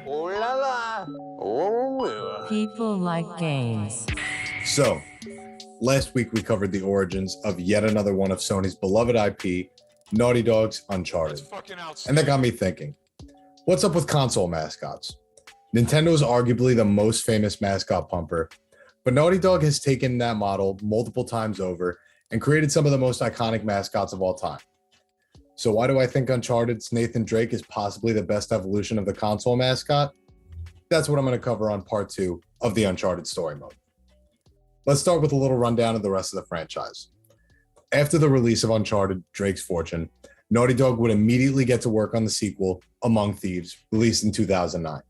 Oh la la. Oh. People like games. So, last week we covered the origins of yet another one of Sony's beloved IP, Naughty Dog's Uncharted. And that got me thinking, what's up with console mascots? Nintendo is arguably the most famous mascot pumper, but Naughty Dog has taken that model multiple times over and created some of the most iconic mascots of all time. So why do I think Uncharted's Nathan Drake is possibly the best evolution of the console mascot? That's what I'm going to cover on part 2 of the Uncharted story mode. Let's start with a little rundown of the rest of the franchise. After the release of Uncharted Drake's Fortune, Naughty Dog would immediately get to work on the sequel, Among Thieves, released in 2009.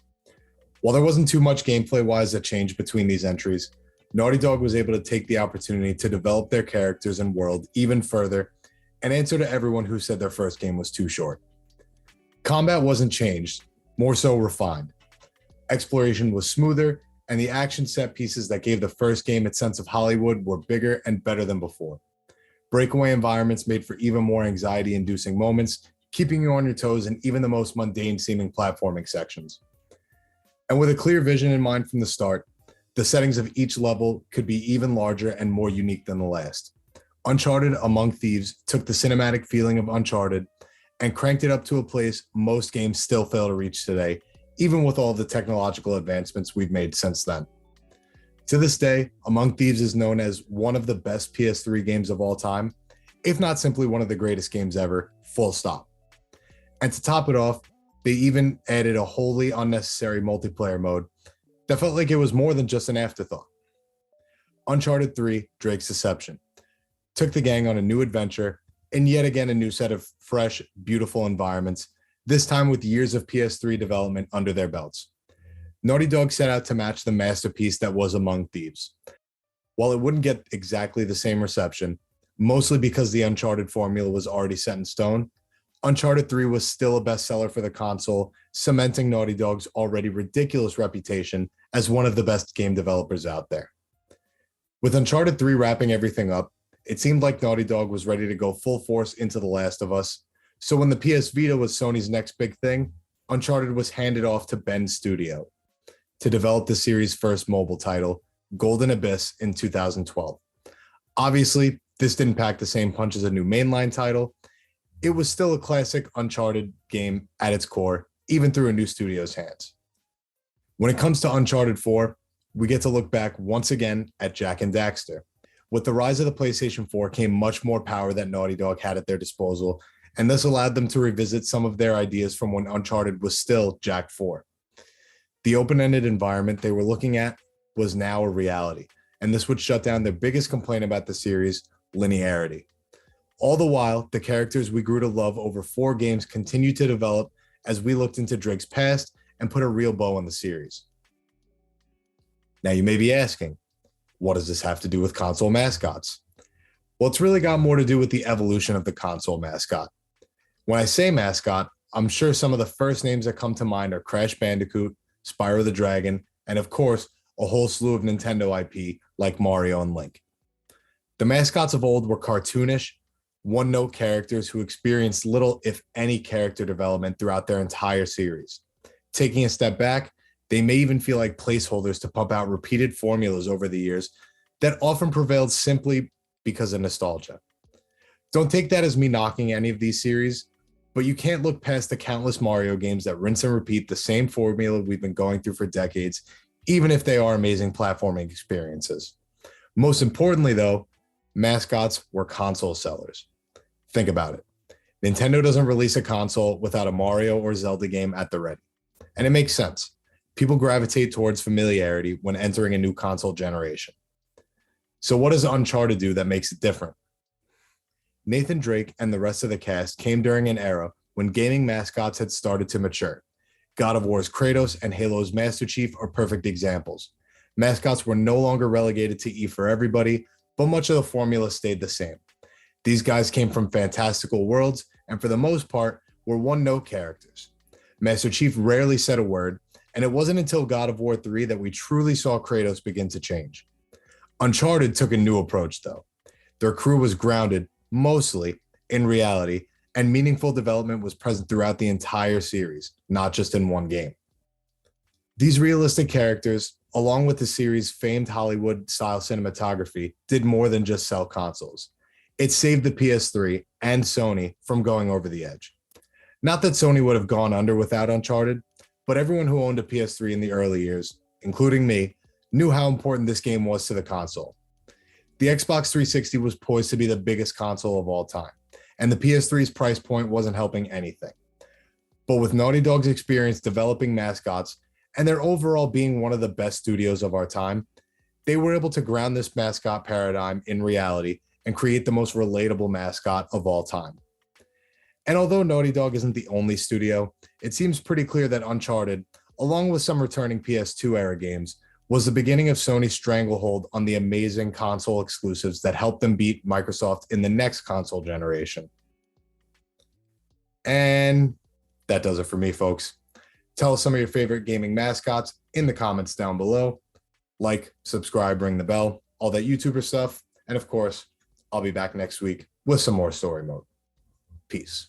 While there wasn't too much gameplay-wise that changed between these entries, Naughty Dog was able to take the opportunity to develop their characters and world even further and answer to everyone who said their first game was too short. Combat wasn't changed, more so refined. Exploration was smoother, and the action set pieces that gave the first game its sense of Hollywood were bigger and better than before. Breakaway environments made for even more anxiety-inducing moments, keeping you on your toes in even the most mundane-seeming platforming sections. And with a clear vision in mind from the start, the settings of each level could be even larger and more unique than the last. Uncharted Among Thieves took the cinematic feeling of Uncharted and cranked it up to a place most games still fail to reach today, even with all the technological advancements we've made since then. To this day, Among Thieves is known as one of the best PS3 games of all time, if not simply one of the greatest games ever, full stop. And to top it off, they even added a wholly unnecessary multiplayer mode that felt like it was more than just an afterthought. Uncharted 3: Drake's Deception took the gang on a new adventure and yet again a new set of fresh, beautiful environments, this time with years of PS3 development under their belts. Naughty Dog set out to match the masterpiece that was Among Thieves. While it wouldn't get exactly the same reception, mostly because the Uncharted formula was already set in stone, Uncharted 3 was still a bestseller for the console, cementing Naughty Dog's already ridiculous reputation as one of the best game developers out there. With Uncharted 3 wrapping everything up, it seemed like Naughty Dog was ready to go full force into The Last of Us, so when the PS Vita was Sony's next big thing, Uncharted was handed off to Bend Studio to develop the series' first mobile title, Golden Abyss, in 2012. Obviously, this didn't pack the same punch as a new mainline title. It was still a classic Uncharted game at its core, even through a new studio's hands. When it comes to Uncharted 4, we get to look back once again at Jak and Daxter. With the rise of the PlayStation 4 came much more power that Naughty Dog had at their disposal, and this allowed them to revisit some of their ideas from when Uncharted was still Jak 4. The open-ended environment they were looking at was now a reality, and this would shut down their biggest complaint about the series, linearity. All the while, the characters we grew to love over 4 games continued to develop as we looked into Drake's past and put a real bow on the series. Now you may be asking, what does this have to do with console mascots? Well, it's really got more to do with the evolution of the console mascot. When I say mascot, I'm sure some of the first names that come to mind are Crash Bandicoot, Spyro the Dragon, and of course, a whole slew of Nintendo IP like Mario and Link. The mascots of old were cartoonish, one-note characters who experienced little, if any, character development throughout their entire series. Taking a step back, they may even feel like placeholders to pump out repeated formulas over the years that often prevailed simply because of nostalgia. Don't take that as me knocking any of these series, but you can't look past the countless Mario games that rinse and repeat the same formula we've been going through for decades, even if they are amazing platforming experiences. Most importantly, though, mascots were console sellers. Think about it. Nintendo doesn't release a console without a Mario or Zelda game at the ready. And it makes sense. People gravitate towards familiarity when entering a new console generation. So what does Uncharted do that makes it different? Nathan Drake and the rest of the cast came during an era when gaming mascots had started to mature. God of War's Kratos and Halo's Master Chief are perfect examples. Mascots were no longer relegated to E for everybody, but much of the formula stayed the same. These guys came from fantastical worlds and for the most part were one-note characters. Master Chief rarely said a word, and it wasn't until God of War 3 that we truly saw Kratos begin to change. Uncharted took a new approach, though. Their crew was grounded, mostly, in reality, and meaningful development was present throughout the entire series, not just in one game. These realistic characters, along with the series' famed Hollywood-style cinematography, did more than just sell consoles. It saved the PS3 and Sony from going over the edge. Not that Sony would have gone under without Uncharted, but everyone who owned a PS3 in the early years, including me, knew how important this game was to the console. The Xbox 360 was poised to be the biggest console of all time, and the PS3's price point wasn't helping anything. But with Naughty Dog's experience developing Mascots, and their overall being one of the best studios of our time, they were able to ground this mascot paradigm in reality and create the most relatable mascot of all time. And although Naughty Dog isn't the only studio, it seems pretty clear that Uncharted, along with some returning PS2 era games, was the beginning of Sony's stranglehold on the amazing console exclusives that helped them beat Microsoft in the next console generation. And that does it for me, folks. Tell us some of your favorite gaming mascots in the comments down below. Like, subscribe, ring the bell, all that YouTuber stuff. And of course, I'll be back next week with some more story mode. Peace.